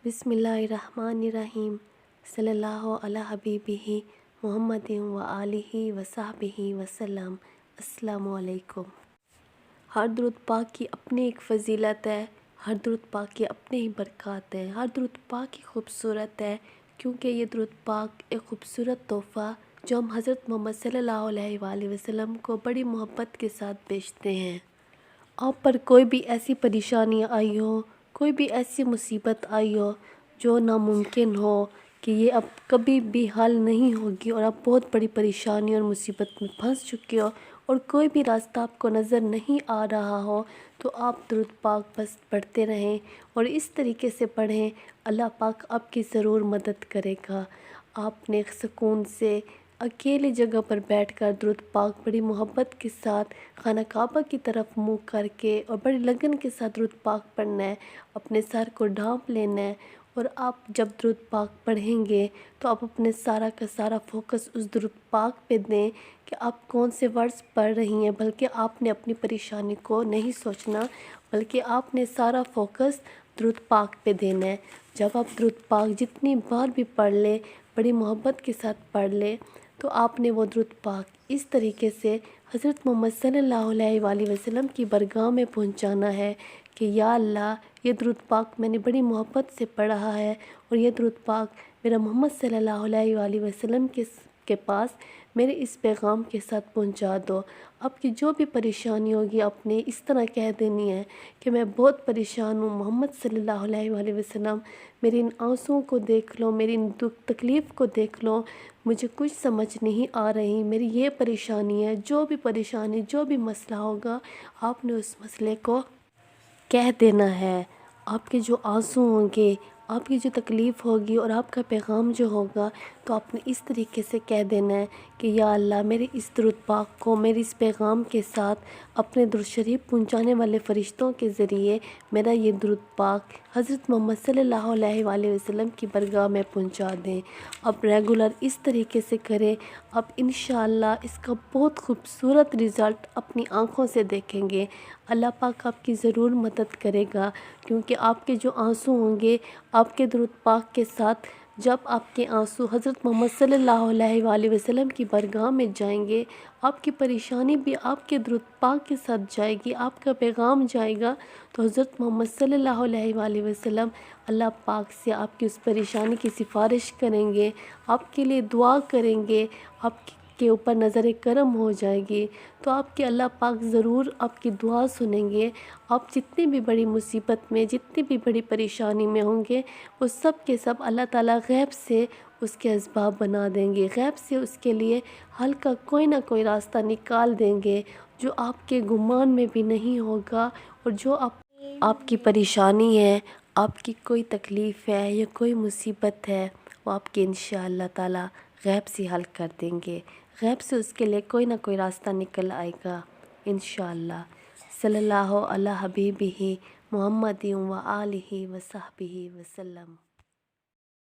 بسم اللہ الرحمن الرحیم صلی اللہ علی حبیبہ محمد و آلہ و صحبہ وسلم۔ السلام علیکم۔ ہر درود پاک کی اپنی ایک فضیلت ہے، ہر درود پاک کی اپنے ہی برکات ہیں، ہر درود پاک ہی خوبصورت ہے، کیونکہ یہ درود پاک ایک خوبصورت تحفہ جو ہم حضرت محمد صلی اللہ علیہ وآلہ وسلم کو بڑی محبت کے ساتھ بیچتے ہیں۔ آپ پر کوئی بھی ایسی پریشانی آئی ہو، کوئی بھی ایسی مصیبت آئی ہو جو ناممکن ہو کہ یہ اب کبھی بھی حل نہیں ہوگی اور آپ بہت بڑی پریشانی اور مصیبت میں پھنس چکے ہو اور کوئی بھی راستہ آپ کو نظر نہیں آ رہا ہو، تو آپ درود پاک بس پڑھتے رہیں اور اس طریقے سے پڑھیں، اللہ پاک آپ کی ضرور مدد کرے گا۔ آپ نے سکون سے اکیلی جگہ پر بیٹھ کر درود پاک بڑی محبت کے ساتھ خانہ کعبہ کی طرف منہ کر کے اور بڑی لگن کے ساتھ درود پاک پڑھنا ہے، اپنے سر کو ڈھانپ لینا ہے، اور آپ جب درود پاک پڑھیں گے تو آپ اپنے سارا کا سارا فوکس اس درود پاک پہ دیں کہ آپ کون سے ورڈز پڑھ رہی ہیں، بلکہ آپ نے اپنی پریشانی کو نہیں سوچنا، بلکہ آپ نے سارا فوکس درود پاک پہ دینا ہے۔ جب آپ درود پاک جتنی بار بھی پڑھ لیں، بڑی محبت کے ساتھ پڑھ لیں، تو آپ نے وہ درود پاک اس طریقے سے حضرت محمد صلی اللہ علیہ وآلہ وسلم کی بارگاہ میں پہنچانا ہے کہ یا اللہ، یہ درود پاک میں نے بڑی محبت سے پڑھا ہے اور یہ درود پاک میرا محمد صلی اللہ علیہ وآلہ وسلم کے پاس میرے اس پیغام کے ساتھ پہنچا دو۔ آپ کی جو بھی پریشانی ہوگی آپ نے اس طرح کہہ دینی ہے کہ میں بہت پریشان ہوں محمد صلی اللہ علیہ وآلہ وسلم، میری ان آنسوؤں کو دیکھ لو، میری ان تکلیف کو دیکھ لو، مجھے کچھ سمجھ نہیں آ رہی، میری یہ پریشانی ہے۔ جو بھی پریشانی، جو بھی مسئلہ ہوگا، آپ نے اس مسئلے کو کہہ دینا ہے۔ آپ کے جو آنسو ہوں گے، آپ کی جو تکلیف ہوگی اور آپ کا پیغام جو ہوگا، تو آپ نے اس طریقے سے کہہ دینا ہے کہ یا اللہ، میرے اس درود پاک کو میرے اس پیغام کے ساتھ اپنے درود شریف پہنچانے والے فرشتوں کے ذریعے میرا یہ درود پاک حضرت محمد صلی اللہ علیہ وآلہ وسلم کی بارگاہ میں پہنچا دیں۔ آپ ریگولر اس طریقے سے کریں، آپ انشاءاللہ اس کا بہت خوبصورت رزلٹ اپنی آنکھوں سے دیکھیں گے۔ اللہ پاک آپ کی ضرور مدد کرے گا، کیونکہ آپ کے جو آنسو ہوں گے، آپ کے درود پاک کے ساتھ جب آپ کے آنسو حضرت محمد صلی اللہ علیہ وآلہ وسلم کی بارگاہ میں جائیں گے، آپ کی پریشانی بھی آپ کے درود پاک کے ساتھ جائے گی، آپ کا پیغام جائے گا، تو حضرت محمد صلی اللہ علیہ وآلہ وسلم اللہ پاک سے آپ کی اس پریشانی کی سفارش کریں گے، آپ کے لیے دعا کریں گے، آپ کے اوپر نظر کرم ہو جائے گی، تو آپ کے اللہ پاک ضرور آپ کی دعا سنیں گے۔ آپ جتنی بھی بڑی مصیبت میں، جتنی بھی بڑی پریشانی میں ہوں گے، وہ سب کے سب اللہ تعالیٰ غیب سے اس کے اسباب بنا دیں گے، غیب سے اس کے لیے حل کا کوئی نہ کوئی راستہ نکال دیں گے جو آپ کے گمان میں بھی نہیں ہوگا، اور جو آپ کی پریشانی ہے، آپ کی کوئی تکلیف ہے یا کوئی مصیبت ہے، وہ آپ کے انشاءاللہ تعالیٰ غیب سے حل کر دیں گے، غیب سے اس کے لیے کوئی نہ کوئی راستہ نکل آئے گا انشاءاللہ۔ صلی اللہ علی حبیبہ محمد و آلہ و صحبہ وسلم۔